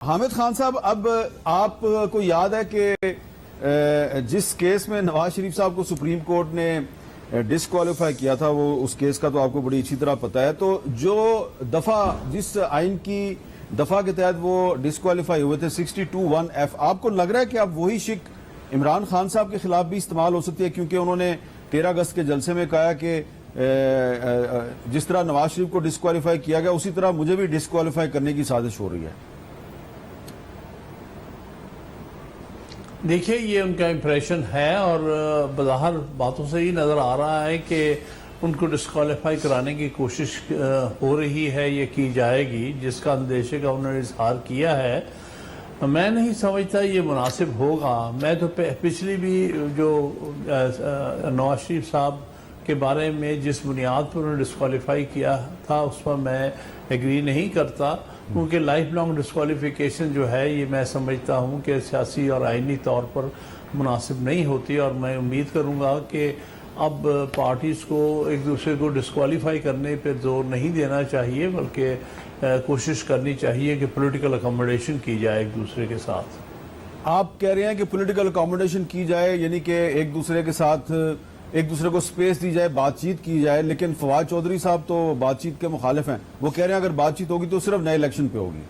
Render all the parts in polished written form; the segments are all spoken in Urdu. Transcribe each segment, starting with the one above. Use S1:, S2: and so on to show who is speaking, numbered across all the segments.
S1: حامد خان صاحب، اب آپ کو یاد ہے کہ جس کیس میں نواز شریف صاحب کو سپریم کورٹ نے ڈسکوالیفائی کیا تھا، وہ اس کیس کا تو آپ کو بڑی اچھی طرح پتا ہے، تو جو دفعہ جس آئین کی دفعہ کے تحت وہ ڈسکوالیفائی ہوئے تھے 62(1)(f), آپ کو لگ رہا ہے کہ اب وہی شک عمران خان صاحب کے خلاف بھی استعمال ہو سکتی ہے؟ کیونکہ انہوں نے 13 اگست کے جلسے میں کہا کہ جس طرح نواز شریف کو ڈسکوالیفائی کیا گیا اسی طرح مجھے بھی ڈسکوالیفائی کرنے کی سازش ہو رہی ہے۔
S2: دیکھیے، یہ ان کا امپریشن ہے اور بظاہر باتوں سے ہی نظر آ رہا ہے کہ ان کو ڈسکوالیفائی کرانے کی کوشش ہو رہی ہے، یہ کی جائے گی، جس کا اندیشے کا انہوں نے اظہار کیا ہے۔ میں نہیں سمجھتا یہ مناسب ہوگا۔ میں تو پچھلی بھی جو نواز شریف صاحب کے بارے میں جس بنیاد پر انہوں نے ڈسکوالیفائی کیا تھا اس پر میں ایگری نہیں کرتا، کیونکہ لائف لانگ ڈسکوالیفیکیشن جو ہے یہ میں سمجھتا ہوں کہ سیاسی اور آئینی طور پر مناسب نہیں ہوتی، اور میں امید کروں گا کہ اب پارٹیز کو ایک دوسرے کو ڈسکوالیفائی کرنے پہ زور نہیں دینا چاہیے، بلکہ کوشش کرنی چاہیے کہ پولیٹیکل اکاموڈیشن کی جائے ایک دوسرے کے ساتھ۔
S1: آپ کہہ رہے ہیں کہ پولیٹیکل اکاموڈیشن کی جائے، یعنی کہ ایک دوسرے کے ساتھ ایک دوسرے کو سپیس دی جائے، بات چیت کی جائے، لیکن فواد چودھری صاحب تو بات چیت کے مخالف ہیں۔ وہ کہہ رہے ہیں اگر بات چیت ہوگی تو صرف نئے الیکشن پہ ہوگی۔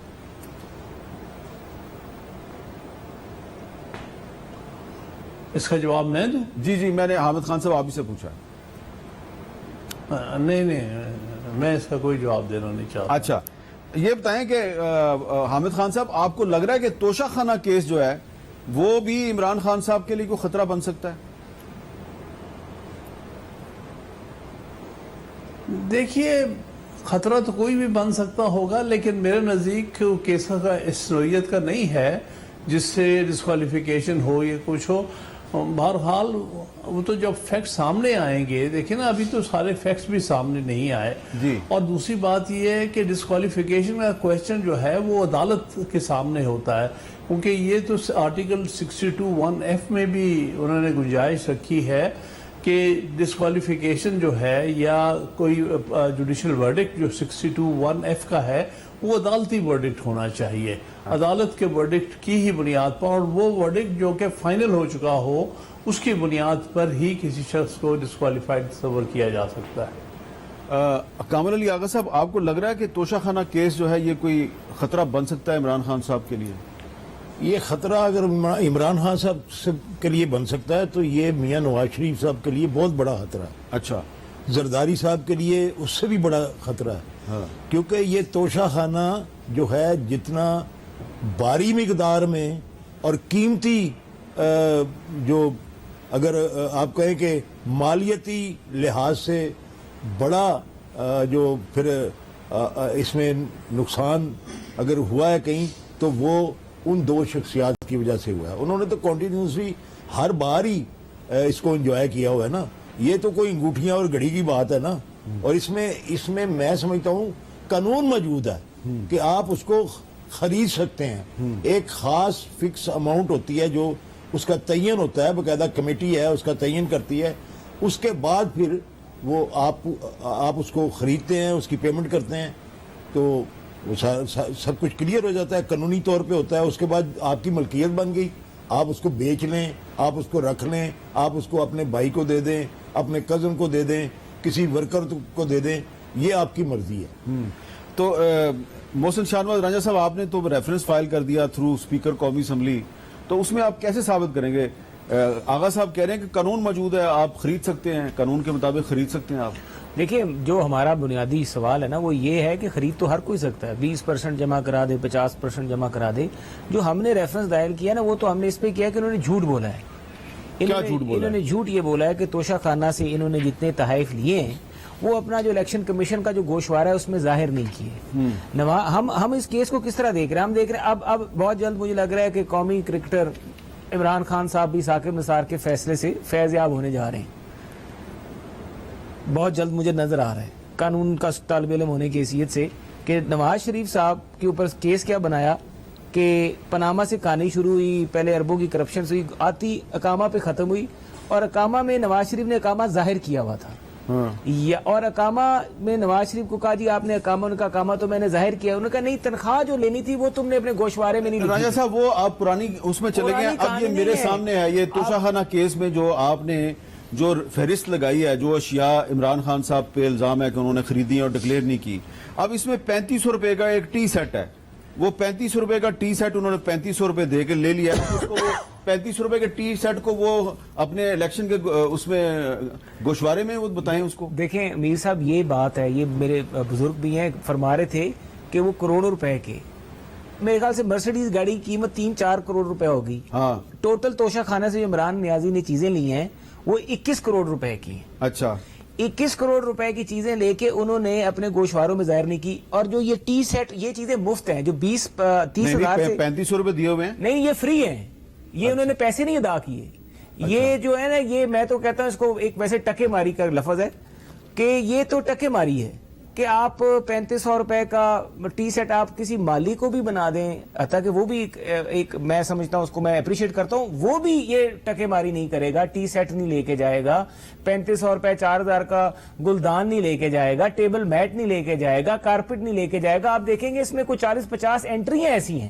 S2: اس کا جواب میں دوں؟
S1: جی، میں نے حامد خان صاحب آپ ہی سے پوچھا ہے۔
S2: نہیں، میں اس کا کوئی جواب دینا نہیں چاہتا۔
S1: اچھا، یہ بتائیں کہ حامد خان صاحب، آپ کو لگ رہا ہے کہ توشہ خانہ کیس جو ہے وہ بھی عمران خان صاحب کے لیے کوئی خطرہ بن سکتا ہے؟
S2: دیکھیے، خطرہ تو کوئی بھی بن سکتا ہوگا، لیکن میرے نزدیک کیس کا اس نوعیت کا نہیں ہے جس سے ڈسکوالیفیکیشن ہو یا کچھ ہو۔ بہرحال وہ تو جب فیکٹس سامنے آئیں گے، دیکھیں نا، ابھی تو سارے فیکٹس بھی سامنے نہیں آئے۔
S1: جی، اور
S2: دوسری بات یہ ہے کہ ڈسکوالیفیکیشن کا کویسچن جو ہے وہ عدالت کے سامنے ہوتا ہے، کیونکہ یہ تو آرٹیکل 62(1)(f) میں بھی انہوں نے گنجائش رکھی ہے کہ ڈسکوالیفیکیشن جو ہے یا کوئی جوڈیشل ورڈکٹ جو 62(1)(f) کا ہے وہ عدالتی ورڈکٹ ہونا چاہیے، عدالت کے ورڈکٹ کی ہی بنیاد پر، اور وہ ورڈکٹ جو کہ فائنل ہو چکا ہو اس کی بنیاد پر ہی کسی شخص کو ڈسکوالیفائڈ تصور کیا جا سکتا ہے۔
S1: کامل علی آغا صاحب، آپ کو لگ رہا ہے کہ توشہ خانہ کیس جو ہے یہ کوئی خطرہ بن سکتا ہے عمران خان صاحب کے لیے؟
S3: یہ خطرہ اگر عمران خان صاحب کے لیے بن سکتا ہے تو یہ میاں نواز شریف صاحب کے لیے بہت بڑا خطرہ ہے۔
S1: اچھا،
S3: زرداری صاحب کے لیے اس سے بھی بڑا خطرہ ہے، کیونکہ یہ توشہ خانہ جو ہے جتنا باری مقدار میں اور قیمتی جو اگر آپ کہیں کہ مالیتی لحاظ سے بڑا جو پھر اس میں نقصان اگر ہوا ہے کہیں تو وہ ان دو شخصیات کی وجہ سے ہوا ہے۔ انہوں نے تو کنٹینیوسلی ہر بار ہی اس کو انجوائے کیا ہوا ہے نا، یہ تو کوئی انگوٹھیاں اور گھڑی کی بات ہے نا، اور اس میں میں سمجھتا ہوں قانون موجود ہے کہ آپ اس کو خرید سکتے ہیں۔ ایک خاص فکس اماؤنٹ ہوتی ہے جو اس کا تعین ہوتا ہے، باقاعدہ کمیٹی ہے اس کا تعین کرتی ہے، اس کے بعد پھر وہ آپ اس کو خریدتے ہیں، اس کی پیمنٹ کرتے ہیں، تو وہ سب کچھ کلیئر ہو جاتا ہے، قانونی طور پہ ہوتا ہے۔ اس کے بعد آپ کی ملکیت بن گئی، آپ اس کو بیچ لیں، آپ اس کو رکھ لیں، آپ اس کو اپنے بھائی کو دے دیں، اپنے کزن کو دے دیں، کسی ورکر کو دے دیں، یہ آپ کی مرضی ہے۔
S1: تو محسن شاہ نواز رانجھا صاحب، آپ نے تو ریفرنس فائل کر دیا تھرو اسپیکر قومی اسمبلی، تو اس میں آپ کیسے ثابت کریں گے؟ آغا صاحب کہہ رہے ہیں کہ قانون موجود ہے، آپ خرید سکتے ہیں، قانون کے مطابق خرید سکتے ہیں آپ۔
S4: دیکھیں، جو ہمارا بنیادی سوال ہے نا وہ یہ ہے کہ خرید تو ہر کوئی سکتا ہے، 20% جمع کرا دے، 50% جمع کرا دے۔ جو ہم نے ریفرنس دائر کیا نا وہ تو ہم نے اس پہ کیا کہ انہوں نے جھوٹ بولا ہے۔
S1: کیا جھوٹ بولا ہے؟
S4: انہوں نے جھوٹ یہ بولا ہے کہ توشہ خانہ سے انہوں نے جتنے تحائف لیے ہیں وہ اپنا جو الیکشن کمیشن کا جو گوشوارہ ہے اس میں ظاہر نہیں کیے۔ ہم اس کیس کو کس طرح دیکھ رہے ہیں؟ ہم دیکھ رہے ہیں اب بہت جلد مجھے لگ رہا ہے کہ قومی کرکٹر عمران خان صاحب بھی ثاقب نثار کے فیصلے سے فیض یاب ہونے جا رہے ہیں، بہت جلد مجھے نظر آ رہا ہے، قانون کا طالب علم ہونے کی حیثیت سے، کہ نواز شریف صاحب کے اوپر کیس کیا بنایا کہ پاناما سے کہانی شروع ہوئی، پہلے اربوں کی کرپشن سے ہوئی، آتی اقامہ پہ ختم ہوئی، اور اقامہ میں نواز شریف نے اقامہ ظاہر کیا ہوا تھا، اور اقامہ میں نواز شریف کو کہا جی آپ نے اقامہ، ان کا اقامہ تو میں نے ظاہر کیا، انہوں نے کہا نہیں تنخواہ جو لینی تھی وہ تم نے اپنے گوشوارے میں نہیں لکھی
S1: راجہ صاحب وہ آپ پرانی اس میں چلے گئے. اب یہ میرے سامنے ہے یہ توشہ خانہ کیس میں جو آپ نے جو فہرست لگائی ہے، جو اشیاء عمران خان صاحب پہ الزام ہے کہ انہوں نے خریدی اور ڈکلیئر نہیں کی. اب اس میں 3500 روپے کا ایک ٹی سیٹ ہے، وہ 3500 روپے کا ٹی سیٹ انہوں نے 3500 روپے دے کے لے لیا. اس کو وہ 3500 روپے کے ٹی سیٹ کو وہ اپنے الیکشن کے اس میں گوشوارے میں وہ بتائیں اس کو.
S4: دیکھیں امیر صاحب یہ بات ہے، یہ میرے بزرگ بھی ہیں فرما رہے تھے کہ وہ کروڑوں روپے کے، میرے خیال سے مرسیڈیز گاڑی کی قیمت 3-4 کروڑ روپے ہوگی.
S1: ہاں
S4: ٹوٹل توشہ خانہ سے جو عمران نیازی نے چیزیں لی ہیں وہ 21 کروڑ روپے کی ہیں.
S1: اچھا
S4: 21 کروڑ روپے کی چیزیں لے کے انہوں نے اپنے گوشواروں میں ظاہر نہیں کی. اور جو یہ ٹی سیٹ، یہ چیزیں مفت ہیں جو 20-30 ہزار سے
S1: 3500 روپے دیے ہوئے ہیں.
S4: نہیں، یہ فری ہیں، یہ انہوں نے پیسے نہیں ادا کیے. یہ جو ہے نا، یہ میں تو کہتا ہوں اس کو ایک ویسے ٹکے ماری کا لفظ ہے کہ یہ تو ٹکے ماری ہے کہ آپ 3500 روپے کا ٹی سیٹ آپ کسی مالی کو بھی بنا دیں، حتیٰ کہ وہ بھی ایک میں سمجھتا ہوں، اس کو میں اپریشیٹ کرتا ہوں، وہ بھی یہ ٹکے ماری نہیں کرے گا، ٹی سیٹ نہیں لے کے جائے گا، 3500 روپے 4000 کا گلدان نہیں لے کے جائے گا، ٹیبل میٹ نہیں لے کے جائے گا، کارپٹ نہیں لے کے جائے گا. آپ دیکھیں گے اس میں کوئی 40-50 انٹریاں ایسی ہیں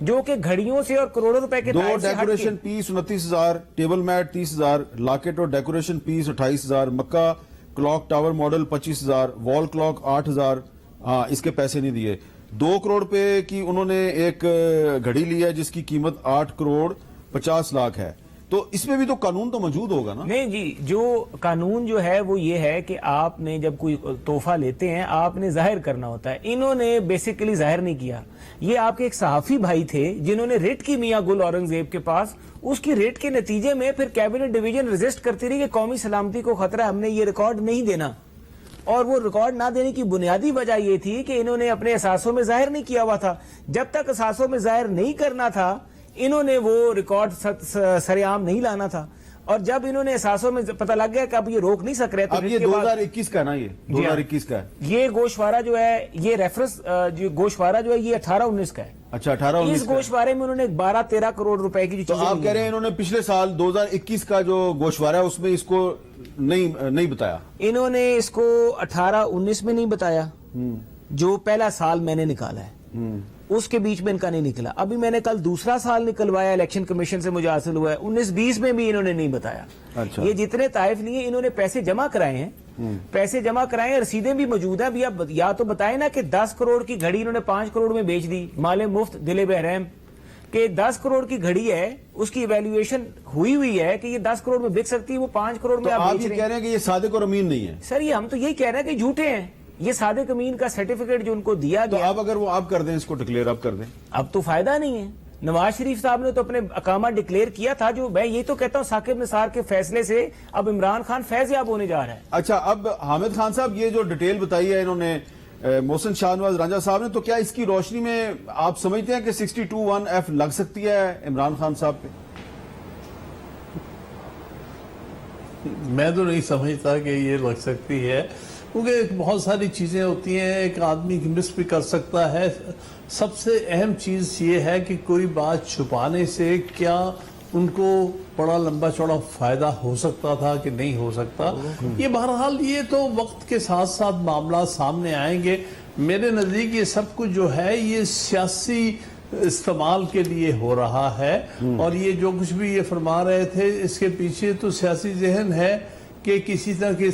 S4: جو کہ گھڑیوں سے اور کروڑوں روپے کے
S1: دو
S4: تحائف سے ہٹ کے-
S1: ڈیکوریشن پیس 29,000، ٹیبل میٹ 30,000، لاکٹ اور ڈیکوریشن پیس 28,000، مکہ کلاک ٹاور ماڈل 25,000، وال کلاک 8,000. ہاں اس کے پیسے نہیں دیے. 2 کروڑ روپے کی انہوں نے ایک گھڑی لی ہے جس کی قیمت 8 کروڑ 50 لاکھ ہے. تو اس میں بھی تو قانون تو موجود ہوگا نا.
S4: نہیں جی، جو قانون جو ہے وہ یہ ہے کہ آپ نے جب کوئی تحفہ لیتے ہیں آپ نے ظاہر کرنا ہوتا ہے. انہوں نے بیسیکلی ظاہر نہیں کیا. یہ آپ کے ایک صحافی بھائی تھے جنہوں نے ریٹ کی میاں گل اورنگزیب کے پاس، اس کی ریٹ کے نتیجے میں پھر کیبنٹ ڈویژن ریزسٹ کرتی رہی کہ قومی سلامتی کو خطرہ ہے، ہم نے یہ ریکارڈ نہیں دینا. اور وہ ریکارڈ نہ دینے کی بنیادی وجہ یہ تھی کہ انہوں نے اپنے اثاثوں میں ظاہر نہیں کیا ہوا تھا. جب تک اثاثوں میں ظاہر نہیں کرنا تھا انہوں نے وہ ریکارڈ سر عام نہیں لانا تھا. اور جب انہوں نے احساسوں میں پتہ لگ گیا کہ اب یہ روک نہیں سک رہے تو
S1: اب یہ 2021 کا ہے نا، یہ 2021 کا ہے.
S4: یہ گوشوارہ جو ہے، یہ ریفرنس جو گوشوارہ جو ہے یہ 18-19 کا ہے.
S1: اچھا 18-19
S4: اس گوشوارے میں انہوں نے 12-13 کروڑ روپے کی جو
S1: تو
S4: چیزیں
S1: آپ کہہ رہے ہیں انہوں نے پچھلے سال 2021 کا جو گوشوارہ ہے اس میں اس کو نہیں بتایا.
S4: انہوں نے اس کو 18-19 میں نہیں بتایا، جو پہلا سال میں نے نکالا ہے اس کے بیچ میں ان کا نہیں نکلا. ابھی میں نے کل دوسرا سال نکلوایا، الیکشن کمیشن سے مجھے حاصل ہوا ہے، 19-20 میں بھی انہوں نے نہیں بتایا.
S1: اچھا.
S4: یہ جتنے تحائف لیے انہوں نے پیسے جمع کرائے ہیں، پیسے جمع کرائے ہیں، رسیدیں بھی موجود ہیں. ابھی آپ یا تو بتائیں نا کہ 10 کروڑ کی گھڑی انہوں نے 5 کروڑ میں بیچ دی، مال مفت دل بحرم، کہ 10 کروڑ کی گھڑی ہے اس کی ایویلویشن ہوئی ہے کہ یہ 10 کروڑ میں بک سکتی ہے، وہ 5 کروڑ میں
S1: تو
S4: آپ
S1: آپ
S4: بیچ
S1: یہ
S4: رہے
S1: کہہ
S4: ہیں.
S1: رہے ہیں کہ یہ صادق اور امین نہیں ہے.
S4: سر یہ ہم تو یہی کہہ رہے ہیں کہ جھوٹے ہیں. یہ صادق امین کا سرٹیفکیٹ جو ان کو دیا
S1: تو
S4: گیا،
S1: آپ اگر وہ آپ کر دیں، اس کو ڈکلیئر آپ کر دیں.
S4: اب تو فائدہ نہیں ہے. نواز شریف صاحب نے تو اپنے اقامہ ڈکلیئر کیا تھا. جو میں یہ تو کہتا ہوں ثاقب نثار کے فیصلے سے اب عمران خان فیض یاب ہونے جا رہا ہے.
S1: اچھا اب حامد خان صاحب یہ جو ڈیٹیل بتائی ہے انہوں نے محسن شاہ نواز رانجھا صاحب نے، تو کیا اس کی روشنی میں آپ سمجھتے ہیں کہ 62(1)(f) لگ سکتی ہے عمران خان صاحب پہ؟
S2: میں تو نہیں سمجھتا کہ یہ لگ سکتی ہے، کیونکہ بہت ساری چیزیں ہوتی ہیں، ایک آدمی مس بھی کر سکتا ہے. سب سے اہم چیز یہ ہے کہ کوئی بات چھپانے سے کیا ان کو بڑا لمبا چوڑا فائدہ ہو سکتا تھا کہ نہیں ہو سکتا. یہ بہرحال یہ تو وقت کے ساتھ ساتھ معاملات سامنے آئیں گے. میرے نزدیک یہ سب کچھ جو ہے یہ سیاسی استعمال کے لیے ہو رہا ہے، اور یہ جو کچھ بھی یہ فرما رہے تھے اس کے پیچھے تو سیاسی ذہن ہے کہ کس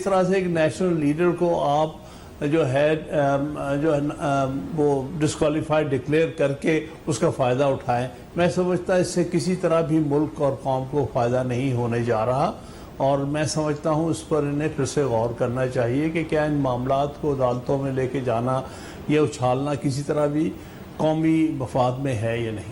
S2: طرح سے ایک نیشنل لیڈر کو آپ جو ہے وہ ڈسکوالیفائی ڈکلیئر کر کے اس کا فائدہ اٹھائیں. میں سمجھتا اس سے کسی طرح بھی ملک اور قوم کو فائدہ نہیں ہونے جا رہا، اور میں سمجھتا ہوں اس پر انہیں پھر سے غور کرنا چاہیے کہ کیا ان معاملات کو عدالتوں میں لے کے جانا یا اچھالنا کسی طرح بھی قومی مفاد میں ہے یا نہیں.